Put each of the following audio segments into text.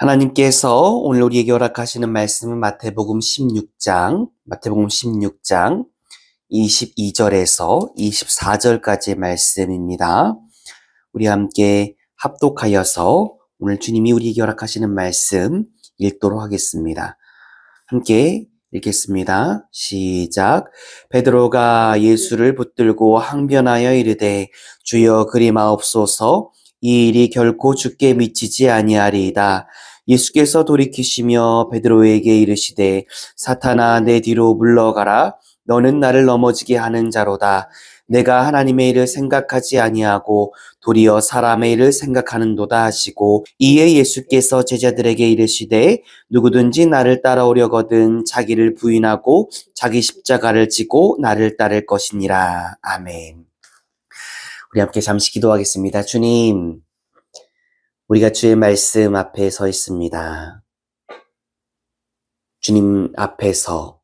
하나님께서 오늘 우리에게 허락하시는 말씀은 마태복음 16장 22절에서 24절까지의 말씀입니다. 우리 함께 합독하여서 오늘 주님이 우리에게 허락하시는 말씀 읽도록 하겠습니다. 함께 읽겠습니다. 시작. 베드로가 예수를 붙들고 항변하여 이르되 주여 그리마옵소서, 이 일이 결코 주께 미치지 아니하리이다. 예수께서 돌이키시며 베드로에게 이르시되 사탄아 내 뒤로 물러가라. 너는 나를 넘어지게 하는 자로다. 내가 하나님의 일을 생각하지 아니하고 도리어 사람의 일을 생각하는도다 하시고, 이에 예수께서 제자들에게 이르시되 누구든지 나를 따라오려거든 자기를 부인하고 자기 십자가를 지고 나를 따를 것이니라. 아멘. 우리 함께 잠시 기도하겠습니다. 주님, 우리가 주의 말씀 앞에 서 있습니다. 주님 앞에서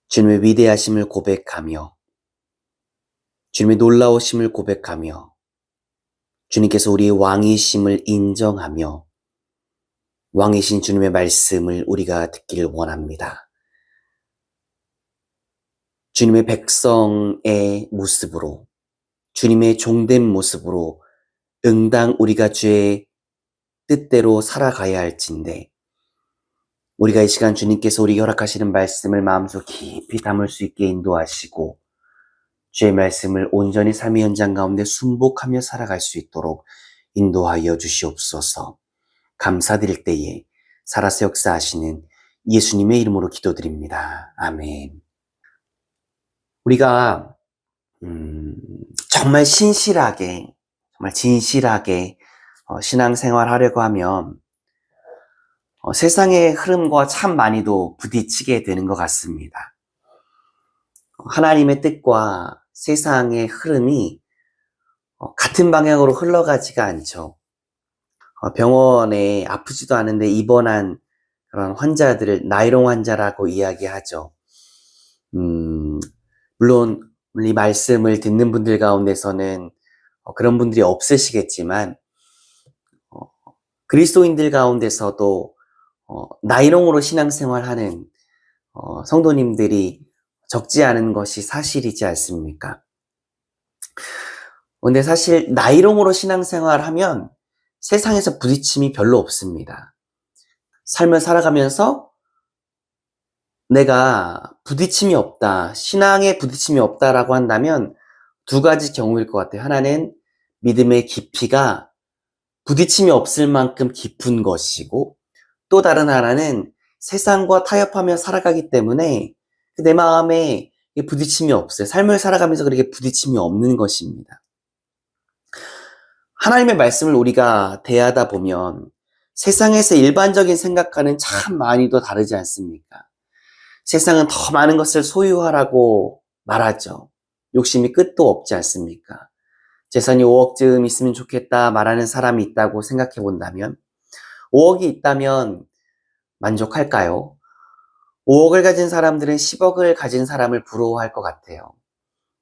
주님의 위대하심을 고백하며 주님의 놀라우심을 고백하며 주님께서 우리의 왕이심을 인정하며 왕이신 주님의 말씀을 우리가 듣기를 원합니다. 주님의 백성의 모습으로, 주님의 종된 모습으로 응당 우리가 주의 뜻대로 살아가야 할진데, 우리가 이 시간 주님께서 우리에게 허락하시는 말씀을 마음속 깊이 담을 수 있게 인도하시고 주의 말씀을 온전히 삶의 현장 가운데 순복하며 살아갈 수 있도록 인도하여 주시옵소서. 감사드릴 때에 살아서 역사하시는 예수님의 이름으로 기도드립니다. 아멘. 우리가 정말 진실하게 신앙생활 하려고 하면 세상의 흐름과 참 많이도 부딪히게 되는 것 같습니다. 하나님의 뜻과 세상의 흐름이 같은 방향으로 흘러가지가 않죠. 병원에 아프지도 않은데 입원한 그런 환자들을 나이롱 환자라고 이야기하죠. 물론 이 말씀을 듣는 분들 가운데서는 그런 분들이 없으시겠지만 그리스도인들 가운데서도 나이롱으로 신앙생활하는 성도님들이 적지 않은 것이 사실이지 않습니까? 근데 사실 나이롱으로 신앙생활하면 세상에서 부딪힘이 별로 없습니다. 삶을 살아가면서 내가 부딪힘이 없다, 신앙에 부딪힘이 없다라고 한다면 두 가지 경우일 것 같아요. 하나는 믿음의 깊이가 부딪힘이 없을 만큼 깊은 것이고, 또 다른 하나는 세상과 타협하며 살아가기 때문에 내 마음에 부딪힘이 없어요. 삶을 살아가면서 그렇게 부딪힘이 없는 것입니다. 하나님의 말씀을 우리가 대하다 보면 세상에서 일반적인 생각과는 참 많이도 다르지 않습니까? 세상은 더 많은 것을 소유하라고 말하죠. 욕심이 끝도 없지 않습니까? 재산이 5억쯤 있으면 좋겠다 말하는 사람이 있다고 생각해 본다면 5억이 있다면 만족할까요? 5억을 가진 사람들은 10억을 가진 사람을 부러워할 것 같아요.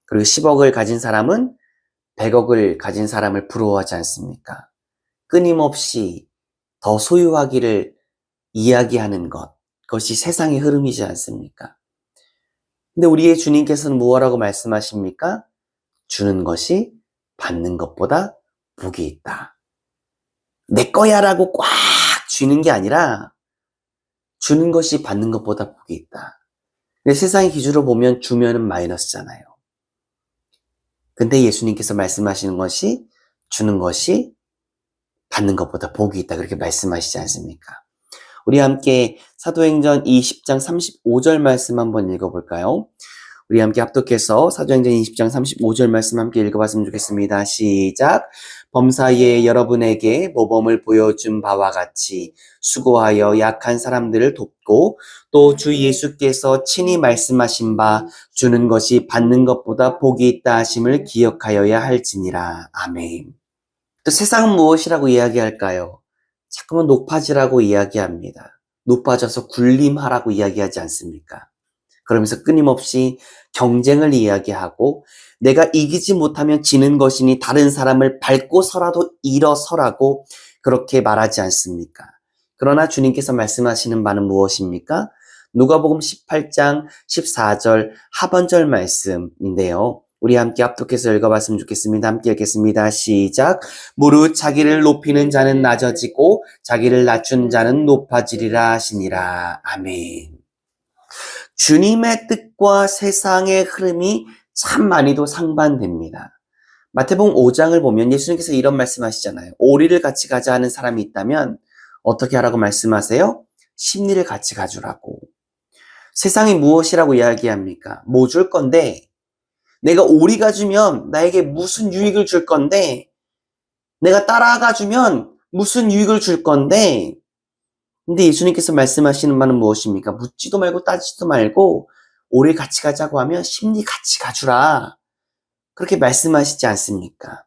그리고 10억을 가진 사람은 100억을 가진 사람을 부러워하지 않습니까? 끊임없이 더 소유하기를 이야기하는 그것이 세상의 흐름이지 않습니까? 근데 우리의 주님께서는 무엇라고 말씀하십니까? 주는 것이 받는 것보다 복이 있다. 내 거야라고 꽉 쥐는 게 아니라 주는 것이 받는 것보다 복이 있다. 근데 세상의 기준으로 보면 주면은 마이너스잖아요. 근데 예수님께서 말씀하시는 것이 주는 것이 받는 것보다 복이 있다. 그렇게 말씀하시지 않습니까? 우리 함께 사도행전 20장 35절 말씀 한번 읽어볼까요? 우리 함께 합독해서 사도행전 20장 35절 말씀 함께 읽어봤으면 좋겠습니다. 시작. 범사에 여러분에게 모범을 보여준 바와 같이 수고하여 약한 사람들을 돕고 또 주 예수께서 친히 말씀하신 바 주는 것이 받는 것보다 복이 있다 하심을 기억하여야 할지니라. 아멘. 또 세상은 무엇이라고 이야기할까요? 자꾸만 높아지라고 이야기합니다. 높아져서 군림하라고 이야기하지 않습니까? 그러면서 끊임없이 경쟁을 이야기하고 내가 이기지 못하면 지는 것이니 다른 사람을 밟고 서라도 일어서라고 그렇게 말하지 않습니까? 그러나 주님께서 말씀하시는 바는 무엇입니까? 누가복음 18장 14절 하반절 말씀인데요. 우리 함께 합독해서 읽어봤으면 좋겠습니다. 함께 읽겠습니다. 시작. 무릇 자기를 높이는 자는 낮아지고 자기를 낮춘 자는 높아지리라 하시니라. 아멘. 주님의 뜻과 세상의 흐름이 참 많이도 상반됩니다. 마태복음 5장을 보면 예수님께서 이런 말씀하시잖아요. 오리를 같이 가자 하는 사람이 있다면 어떻게 하라고 말씀하세요? 십리를 같이 가주라고. 세상이 무엇이라고 이야기합니까? 뭐 줄 건데, 내가 오리 가주면 나에게 무슨 유익을 줄 건데, 내가 따라가 주면 무슨 유익을 줄 건데, 근데 예수님께서 말씀하시는 바는 무엇입니까? 묻지도 말고 따지지도 말고 오래 같이 가자고 하면 십리 같이 가주라. 그렇게 말씀하시지 않습니까?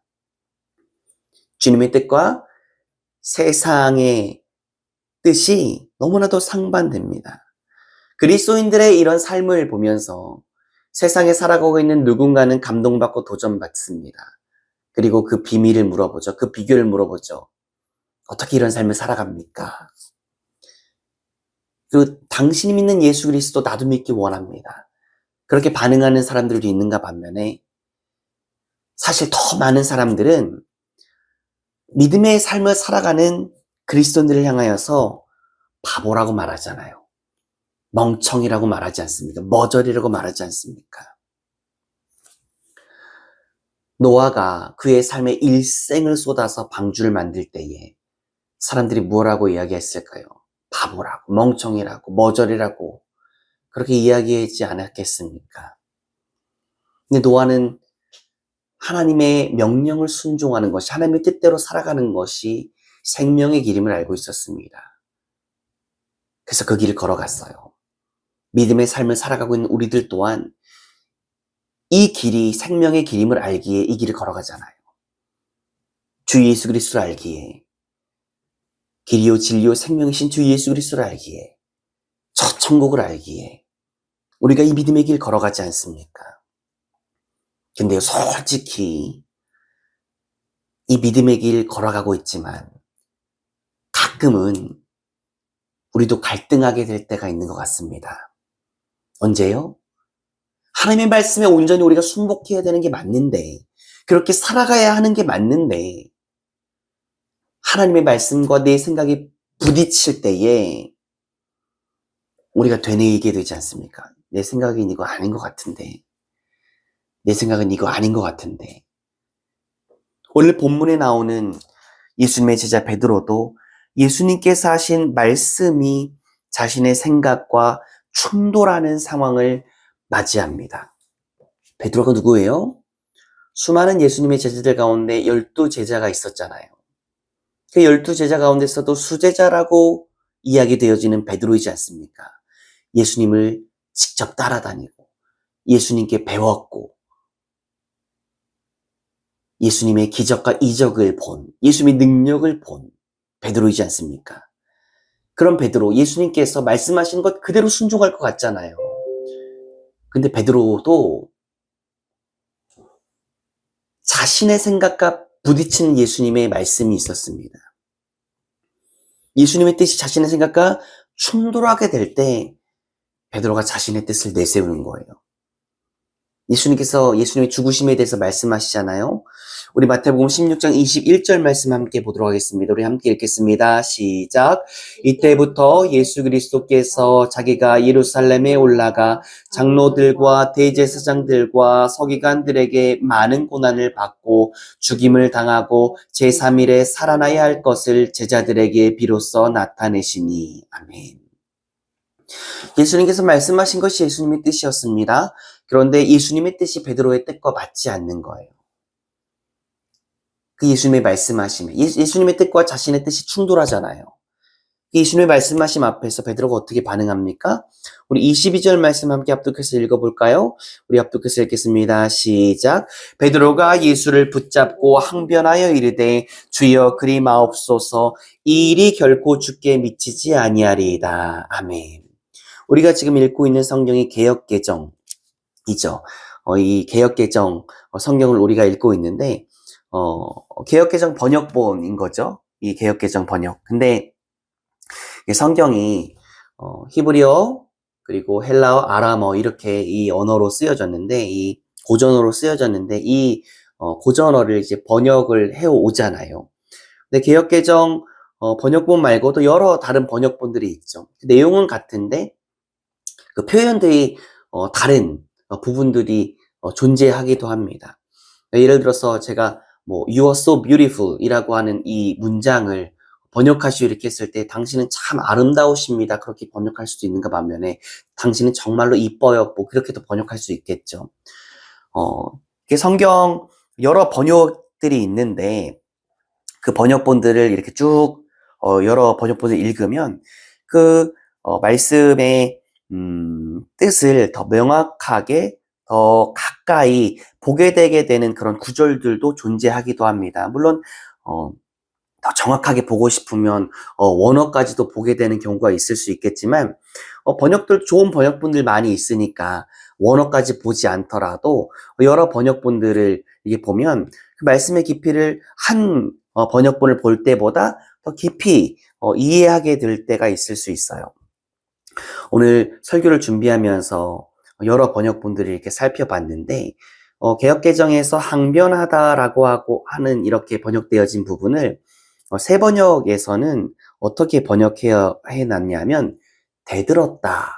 주님의 뜻과 세상의 뜻이 너무나도 상반됩니다. 그리스도인들의 이런 삶을 보면서 세상에 살아가고 있는 누군가는 감동받고 도전받습니다. 그리고 그 비밀을 물어보죠. 그 비결을 물어보죠. 어떻게 이런 삶을 살아갑니까? 그리고 당신이 믿는 예수 그리스도 나도 믿기 원합니다. 그렇게 반응하는 사람들도 있는가 반면에 사실 더 많은 사람들은 믿음의 삶을 살아가는 그리스도인들을 향하여서 바보라고 말하잖아요. 멍청이라고 말하지 않습니까? 머저리라고 말하지 않습니까? 노아가 그의 삶에 일생을 쏟아서 방주를 만들 때에 사람들이 뭐라고 이야기했을까요? 바보라고, 멍청이라고, 머저리라고 그렇게 이야기하지 않았겠습니까? 근데 노아는 하나님의 명령을 순종하는 것이, 하나님의 뜻대로 살아가는 것이 생명의 길임을 알고 있었습니다. 그래서 그 길을 걸어갔어요. 믿음의 삶을 살아가고 있는 우리들 또한 이 길이 생명의 길임을 알기에 이 길을 걸어가잖아요. 주 예수 그리스도를 알기에, 길이요 진리요 생명이신 주 예수 그리스도를 알기에, 첫 천국을 알기에 우리가 이 믿음의 길 걸어가지 않습니까? 근데요, 솔직히 이 믿음의 길 걸어가고 있지만 가끔은 우리도 갈등하게 될 때가 있는 것 같습니다. 언제요? 하나님의 말씀에 온전히 우리가 순복해야 되는 게 맞는데, 그렇게 살아가야 하는 게 맞는데, 하나님의 말씀과 내 생각이 부딪힐 때에 우리가 되뇌이게 되지 않습니까? 내 생각은 이거 아닌 것 같은데, 내 생각은 이거 아닌 것 같은데. 오늘 본문에 나오는 예수님의 제자 베드로도 예수님께서 하신 말씀이 자신의 생각과 충돌하는 상황을 맞이합니다. 베드로가 누구예요? 수많은 예수님의 제자들 가운데 12제자가 있었잖아요. 그 12제자 가운데서도 수제자라고 이야기되어지는 베드로이지 않습니까? 예수님을 직접 따라다니고 예수님께 배웠고 예수님의 기적과 이적을 본, 예수님의 능력을 본 베드로이지 않습니까? 그런 베드로, 예수님께서 말씀하신 것 그대로 순종할 것 같잖아요. 근데 베드로도 자신의 생각과 부딪히는 예수님의 말씀이 있었습니다. 예수님의 뜻이 자신의 생각과 충돌하게 될 때 베드로가 자신의 뜻을 내세우는 거예요. 예수님께서 예수님의 죽으심에 대해서 말씀하시잖아요. 우리 마태복음 16장 21절 말씀 함께 보도록 하겠습니다. 우리 함께 읽겠습니다. 시작. 이때부터 예수 그리스도께서 자기가 예루살렘에 올라가 장로들과 대제사장들과 서기관들에게 많은 고난을 받고 죽임을 당하고 제3일에 살아나야 할 것을 제자들에게 비로소 나타내시니. 아멘. 예수님께서 말씀하신 것이 예수님의 뜻이었습니다. 그런데 예수님의 뜻이 베드로의 뜻과 맞지 않는 거예요. 그 예수님의 말씀하심에 예수님의 뜻과 자신의 뜻이 충돌하잖아요. 예수님의 말씀하심 앞에서 베드로가 어떻게 반응합니까? 우리 22절 말씀 함께 합독해서 읽어볼까요? 우리 합독해서 읽겠습니다. 시작. 베드로가 예수를 붙잡고 항변하여 이르되 주여 그리 마옵소서 이 일이 결코 주께 미치지 아니하리이다. 아멘. 우리가 지금 읽고 있는 성경이 개역개정이죠. 이 개역개정 성경을 우리가 읽고 있는데 개역개정 번역본인 거죠. 이 개역개정 번역. 근데 성경이 히브리어 그리고 헬라어, 아람어 이렇게 이 언어로 쓰여졌는데 이 고전어로 쓰여졌는데 이 고전어를 이제 번역을 해 오잖아요. 근데 개역개정 번역본 말고도 여러 다른 번역본들이 있죠. 내용은 같은데 그 표현들이 다른 부분들이 존재하기도 합니다. 예를 들어서 제가 뭐 You are so beautiful 이라고 하는 이 문장을 번역하시오 이렇게 했을 때 당신은 참 아름다우십니다. 그렇게 번역할 수도 있는가 반면에 당신은 정말로 이뻐요. 뭐 그렇게도 번역할 수 있겠죠. 이게 성경 여러 번역들이 있는데 그 번역본들을 이렇게 쭉 여러 번역본을 읽으면 그 말씀의 뜻을 더 명확하게 더 가까이 보게 되게 되는 그런 구절들도 존재하기도 합니다. 물론 더 정확하게 보고 싶으면 원어까지도 보게 되는 경우가 있을 수 있겠지만 번역들 좋은 번역본들 많이 있으니까 원어까지 보지 않더라도 여러 번역본들을 이게 보면 그 말씀의 깊이를 한 번역본을 볼 때보다 더 깊이 이해하게 될 때가 있을 수 있어요. 오늘 설교를 준비하면서 여러 번역본들을 이렇게 살펴봤는데 개역개정에서 항변하다라고 하는 이렇게 번역되어진 부분을 새 번역에서는 어떻게 번역해 놨냐면 대들었다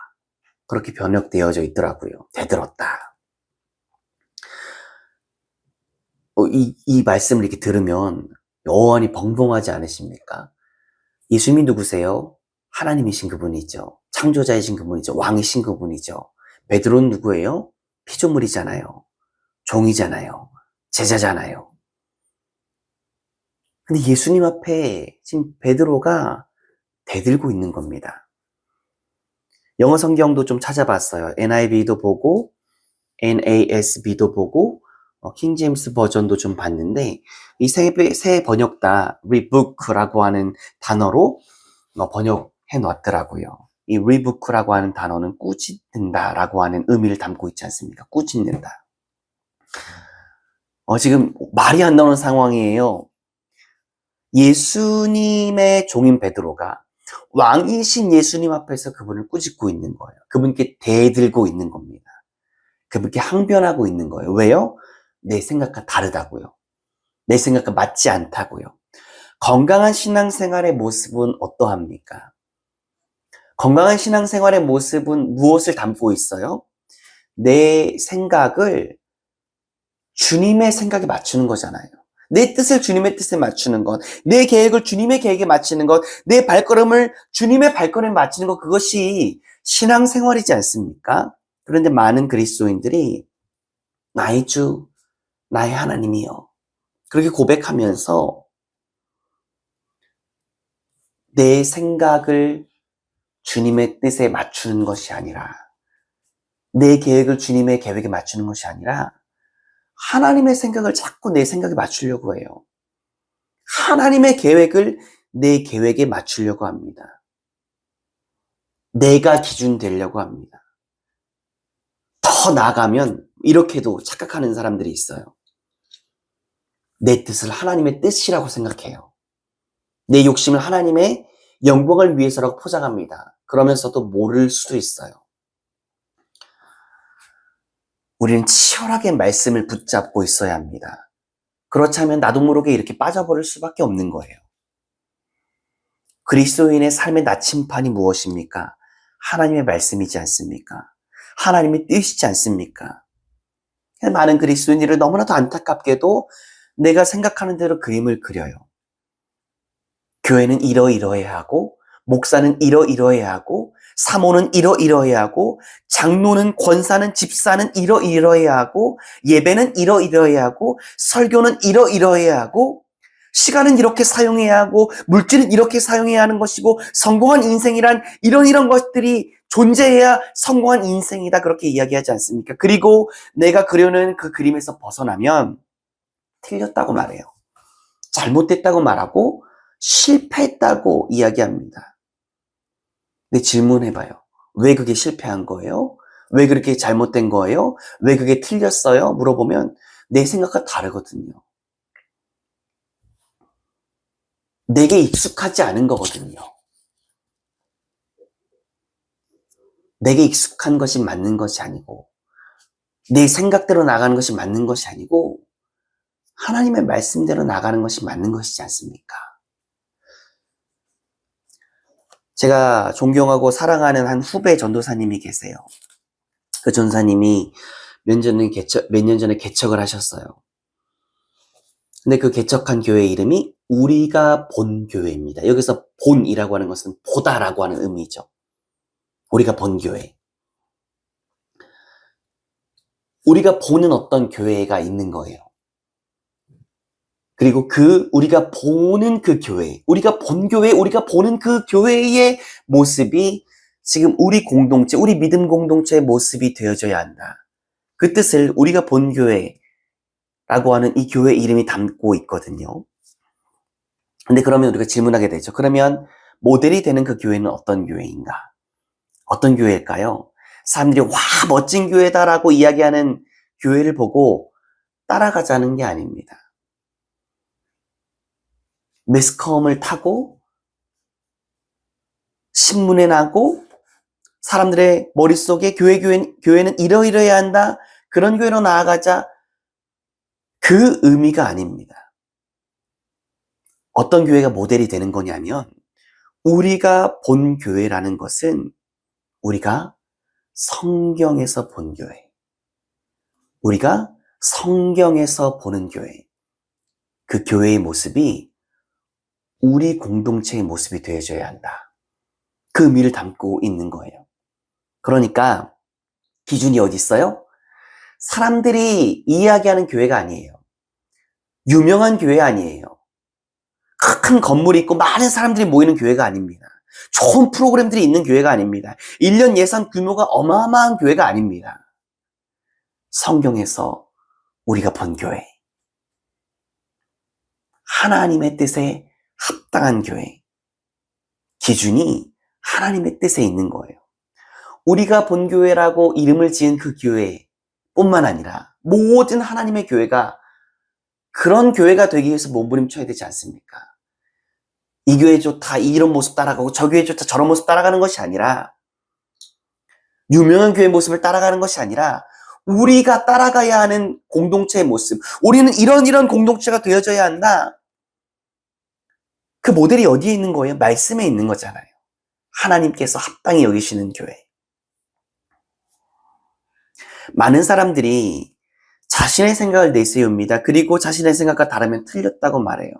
그렇게 번역되어져 있더라고요. 대들었다. 이 말씀을 이렇게 들으면 여원이 벙벙하지 않으십니까? 예수님이 누구세요? 하나님이신 그분이죠. 창조자이신 그분이죠. 왕이신 그분이죠. 베드로는 누구예요? 피조물이잖아요. 종이잖아요. 제자잖아요. 근데 예수님 앞에 지금 베드로가 대들고 있는 겁니다. 영어 성경도 좀 찾아봤어요. NIV도 보고 NASB도 보고 킹제임스 버전도 좀 봤는데 이 세 번역 다 rebook라고 하는 단어로 번역해 놨더라고요. 이 rebook라고 하는 단어는 꾸짖는다라고 하는 의미를 담고 있지 않습니까? 꾸짖는다. 지금 말이 안 나오는 상황이에요. 예수님의 종인 베드로가 왕이신 예수님 앞에서 그분을 꾸짖고 있는 거예요. 그분께 대들고 있는 겁니다. 그분께 항변하고 있는 거예요. 왜요? 내 생각과 다르다고요. 내 생각과 맞지 않다고요. 건강한 신앙생활의 모습은 어떠합니까? 건강한 신앙생활의 모습은 무엇을 담고 있어요? 내 생각을 주님의 생각에 맞추는 거잖아요. 내 뜻을 주님의 뜻에 맞추는 것, 내 계획을 주님의 계획에 맞추는 것, 내 발걸음을 주님의 발걸음에 맞추는 것, 그것이 신앙생활이지 않습니까? 그런데 많은 그리스도인들이 나의 주, 나의 하나님이요. 그렇게 고백하면서 내 생각을 주님의 뜻에 맞추는 것이 아니라 내 계획을 주님의 계획에 맞추는 것이 아니라 하나님의 생각을 자꾸 내 생각에 맞추려고 해요. 하나님의 계획을 내 계획에 맞추려고 합니다. 내가 기준 되려고 합니다. 더 나아가면 이렇게도 착각하는 사람들이 있어요. 내 뜻을 하나님의 뜻이라고 생각해요. 내 욕심을 하나님의 영광을 위해서라고 포장합니다. 그러면서도 모를 수도 있어요. 우리는 치열하게 말씀을 붙잡고 있어야 합니다. 그렇지 않으면 나도 모르게 이렇게 빠져버릴 수밖에 없는 거예요. 그리스도인의 삶의 나침판이 무엇입니까? 하나님의 말씀이지 않습니까? 하나님의 뜻이지 않습니까? 많은 그리스도인들은 너무나도 안타깝게도 내가 생각하는 대로 그림을 그려요. 교회는 이러이러해야 하고, 목사는 이러이러해야 하고, 사모는 이러이러해야 하고, 장로는 권사는 집사는 이러이러해야 하고, 예배는 이러이러해야 하고, 설교는 이러이러해야 하고, 시간은 이렇게 사용해야 하고, 물질은 이렇게 사용해야 하는 것이고, 성공한 인생이란 이런 것들이 존재해야 성공한 인생이다. 그렇게 이야기하지 않습니까? 그리고 내가 그려는 그 그림에서 벗어나면 틀렸다고 말해요. 잘못됐다고 말하고 실패했다고 이야기합니다. 근데 질문해봐요. 왜 그게 실패한 거예요? 왜 그렇게 잘못된 거예요? 왜 그게 틀렸어요? 물어보면 내 생각과 다르거든요. 내게 익숙하지 않은 거거든요. 내게 익숙한 것이 맞는 것이 아니고, 내 생각대로 나가는 것이 맞는 것이 아니고, 하나님의 말씀대로 나가는 것이 맞는 것이지 않습니까? 제가 존경하고 사랑하는 한 후배 전도사님이 계세요. 그 전사님이 몇 년 전에 개척을 하셨어요. 근데 그 개척한 교회 이름이 우리가 본 교회입니다. 여기서 본이라고 하는 것은 보다라고 하는 의미죠. 우리가 본 교회. 우리가 보는 어떤 교회가 있는 거예요. 그리고 우리가 보는 그 교회, 우리가 본 교회, 우리가 보는 그 교회의 모습이 지금 우리 공동체, 우리 믿음 공동체의 모습이 되어져야 한다. 그 뜻을 우리가 본 교회라고 하는 이 교회 이름이 담고 있거든요. 근데 그러면 우리가 질문하게 되죠. 그러면 모델이 되는 그 교회는 어떤 교회인가? 어떤 교회일까요? 사람들이 와, 멋진 교회다라고 이야기하는 교회를 보고 따라가자는 게 아닙니다. 매스컴을 타고 신문에 나고 사람들의 머릿속에 교회는 이러이러해야 한다. 그런 교회로 나아가자. 그 의미가 아닙니다. 어떤 교회가 모델이 되는 거냐면 우리가 본 교회라는 것은 우리가 성경에서 본 교회. 우리가 성경에서 보는 교회. 그 교회의 모습이 우리 공동체의 모습이 되어져야 한다. 그 의미를 담고 있는 거예요. 그러니까 기준이 어디 있어요? 사람들이 이야기하는 교회가 아니에요. 유명한 교회 아니에요. 큰 건물이 있고 많은 사람들이 모이는 교회가 아닙니다. 좋은 프로그램들이 있는 교회가 아닙니다. 1년 예산 규모가 어마어마한 교회가 아닙니다. 성경에서 우리가 본 교회. 하나님의 뜻에 합당한 교회. 기준이 하나님의 뜻에 있는 거예요. 우리가 본 교회라고 이름을 지은 그 교회뿐만 아니라 모든 하나님의 교회가 그런 교회가 되기 위해서 몸부림쳐야 되지 않습니까? 이 교회 좋다, 이런 모습 따라가고 저 교회 좋다, 저런 모습 따라가는 것이 아니라 유명한 교회 모습을 따라가는 것이 아니라 우리가 따라가야 하는 공동체의 모습, 우리는 이런 공동체가 되어져야 한다. 그 모델이 어디에 있는 거예요? 말씀에 있는 거잖아요. 하나님께서 합당히 여기시는 교회. 많은 사람들이 자신의 생각을 내세웁니다. 그리고 자신의 생각과 다르면 틀렸다고 말해요.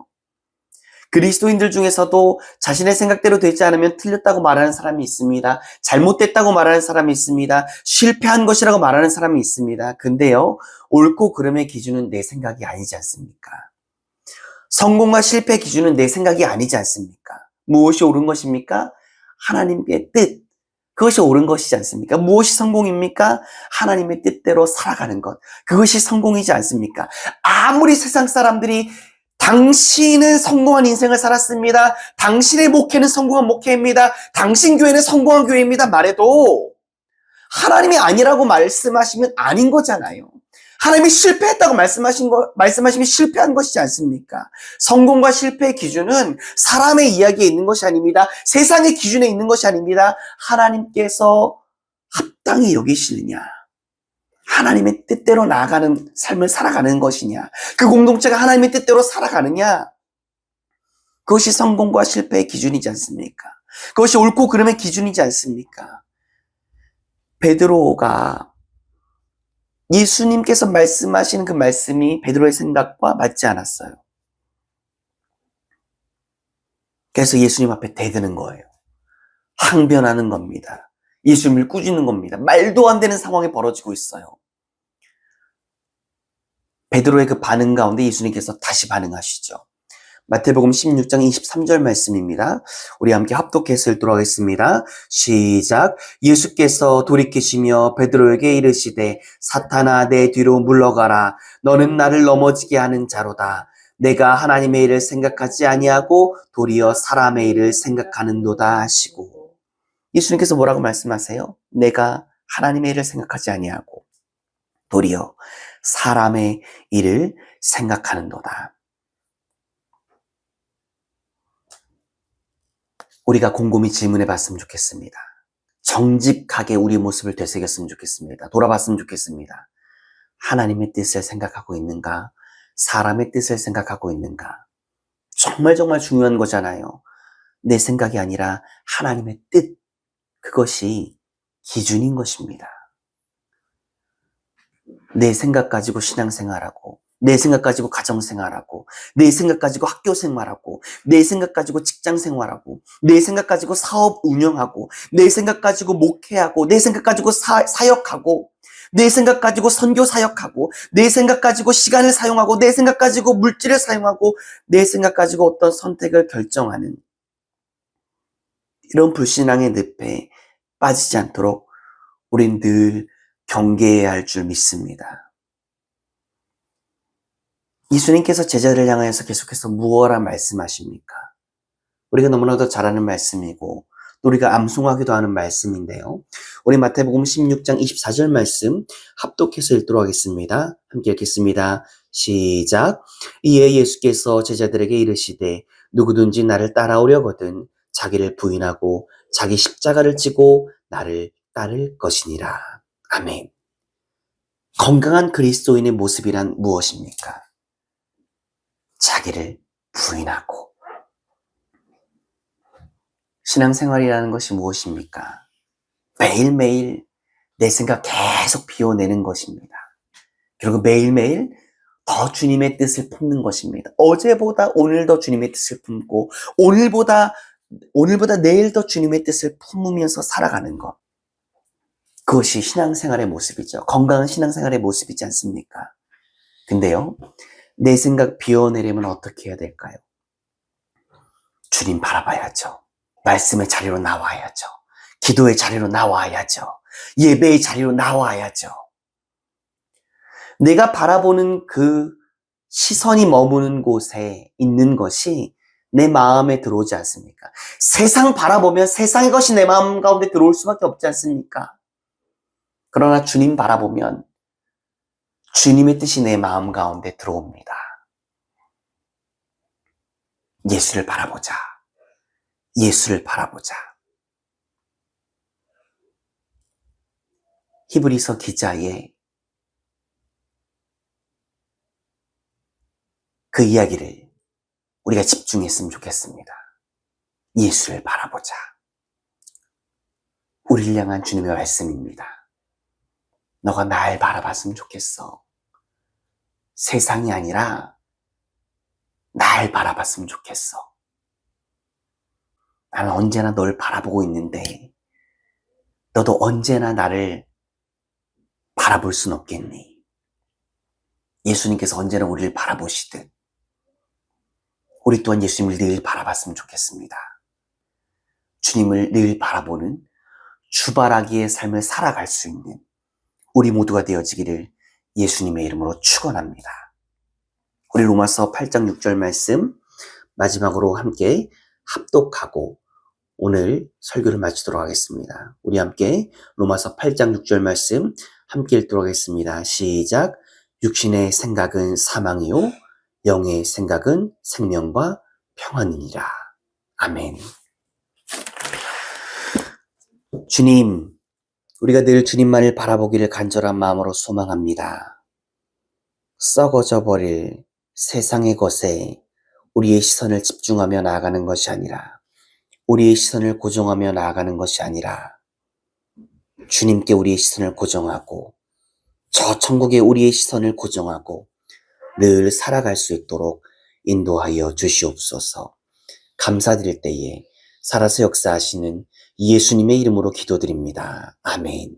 그리스도인들 중에서도 자신의 생각대로 되지 않으면 틀렸다고 말하는 사람이 있습니다. 잘못됐다고 말하는 사람이 있습니다. 실패한 것이라고 말하는 사람이 있습니다. 근데요, 옳고 그름의 기준은 내 생각이 아니지 않습니까? 성공과 실패의 기준은 내 생각이 아니지 않습니까? 무엇이 옳은 것입니까? 하나님의 뜻. 그것이 옳은 것이지 않습니까? 무엇이 성공입니까? 하나님의 뜻대로 살아가는 것. 그것이 성공이지 않습니까? 아무리 세상 사람들이 당신은 성공한 인생을 살았습니다. 당신의 목회는 성공한 목회입니다. 당신 교회는 성공한 교회입니다. 말해도 하나님이 아니라고 말씀하시면 아닌 거잖아요. 하나님이 실패했다고 말씀하시면 실패한 것이지 않습니까? 성공과 실패의 기준은 사람의 이야기에 있는 것이 아닙니다. 세상의 기준에 있는 것이 아닙니다. 하나님께서 합당히 여기시느냐? 하나님의 뜻대로 나아가는 삶을 살아가는 것이냐? 그 공동체가 하나님의 뜻대로 살아가느냐? 그것이 성공과 실패의 기준이지 않습니까? 그것이 옳고 그름의 기준이지 않습니까? 베드로가 예수님께서 말씀하시는 그 말씀이 베드로의 생각과 맞지 않았어요. 그래서 예수님 앞에 대드는 거예요. 항변하는 겁니다. 예수님을 꾸짖는 겁니다. 말도 안 되는 상황이 벌어지고 있어요. 베드로의 그 반응 가운데 예수님께서 다시 반응하시죠. 마태복음 16장 23절 말씀입니다. 우리 함께 합독해서 읽도록 하겠습니다. 시작. 예수께서 돌이키시며 베드로에게 이르시되 사탄아 내 뒤로 물러가라. 너는 나를 넘어지게 하는 자로다. 내가 하나님의 일을 생각하지 아니하고 도리어 사람의 일을 생각하는도다 하시고. 예수님께서 뭐라고 말씀하세요? 내가 하나님의 일을 생각하지 아니하고 도리어 사람의 일을 생각하는도다. 우리가 곰곰이 질문해 봤으면 좋겠습니다. 정직하게 우리 모습을 되새겼으면 좋겠습니다. 돌아봤으면 좋겠습니다. 하나님의 뜻을 생각하고 있는가? 사람의 뜻을 생각하고 있는가? 정말 중요한 거잖아요. 내 생각이 아니라 하나님의 뜻, 그것이 기준인 것입니다. 내 생각 가지고 신앙생활하고, 내 생각 가지고 가정생활하고, 내 생각 가지고 학교생활하고, 내 생각 가지고 직장생활하고, 내 생각 가지고 사업 운영하고, 내 생각 가지고 목회하고, 내 생각 가지고 사역하고, 내 생각 가지고 선교 사역하고, 내 생각 가지고 시간을 사용하고, 내 생각 가지고 물질을 사용하고, 내 생각 가지고 어떤 선택을 결정하는 이런 불신앙의 늪에 빠지지 않도록 우린 늘 경계해야 할 줄 믿습니다. 예수님께서 제자들을 향하여서 계속해서 무엇라 말씀하십니까? 우리가 너무나도 잘 아는 말씀이고 또 우리가 암송하기도 하는 말씀인데요. 우리 마태복음 16장 24절 말씀 합독해서 읽도록 하겠습니다. 함께 읽겠습니다. 시작. 이에 예수께서 제자들에게 이르시되 누구든지 나를 따라오려거든 자기를 부인하고 자기 십자가를 지고 나를 따를 것이니라. 아멘. 건강한 그리스도인의 모습이란 무엇입니까? 자기를 부인하고. 신앙생활이라는 것이 무엇입니까? 매일매일 내 생각 계속 비워내는 것입니다. 그리고 매일매일 더 주님의 뜻을 품는 것입니다. 어제보다 오늘 더 주님의 뜻을 품고 오늘보다 내일 더 주님의 뜻을 품으면서 살아가는 것. 그것이 신앙생활의 모습이죠. 건강한 신앙생활의 모습이지 않습니까? 근데요, 내 생각 비워내려면 어떻게 해야 될까요? 주님 바라봐야죠. 말씀의 자리로 나와야죠. 기도의 자리로 나와야죠. 예배의 자리로 나와야죠. 내가 바라보는 그 시선이 머무는 곳에 있는 것이 내 마음에 들어오지 않습니까? 세상 바라보면 세상의 것이 내 마음 가운데 들어올 수밖에 없지 않습니까? 그러나 주님 바라보면 주님의 뜻이 내 마음 가운데 들어옵니다. 예수를 바라보자. 예수를 바라보자. 히브리서 기자의 그 이야기를 우리가 집중했으면 좋겠습니다. 예수를 바라보자. 우리를 향한 주님의 말씀입니다. 너가 날 바라봤으면 좋겠어. 세상이 아니라 날 바라봤으면 좋겠어. 나는 언제나 널 바라보고 있는데 너도 언제나 나를 바라볼 순 없겠니? 예수님께서 언제나 우리를 바라보시듯 우리 또한 예수님을 늘 바라봤으면 좋겠습니다. 주님을 늘 바라보는 주바라기의 삶을 살아갈 수 있는 우리 모두가 되어지기를 예수님의 이름으로 축원합니다. 우리 로마서 8장 6절 말씀 마지막으로 함께 합독하고 오늘 설교를 마치도록 하겠습니다. 우리 함께 로마서 8장 6절 말씀 함께 읽도록 하겠습니다. 시작. 육신의 생각은 사망이요 영의 생각은 생명과 평안이니라. 아멘. 주님, 우리가 늘 주님만을 바라보기를 간절한 마음으로 소망합니다. 썩어져 버릴 세상의 것에 우리의 시선을 집중하며 나아가는 것이 아니라 우리의 시선을 고정하며 나아가는 것이 아니라 주님께 우리의 시선을 고정하고 저 천국에 우리의 시선을 고정하고 늘 살아갈 수 있도록 인도하여 주시옵소서. 감사드릴 때에 살아서 역사하시는 예수님의 이름으로 기도드립니다. 아멘.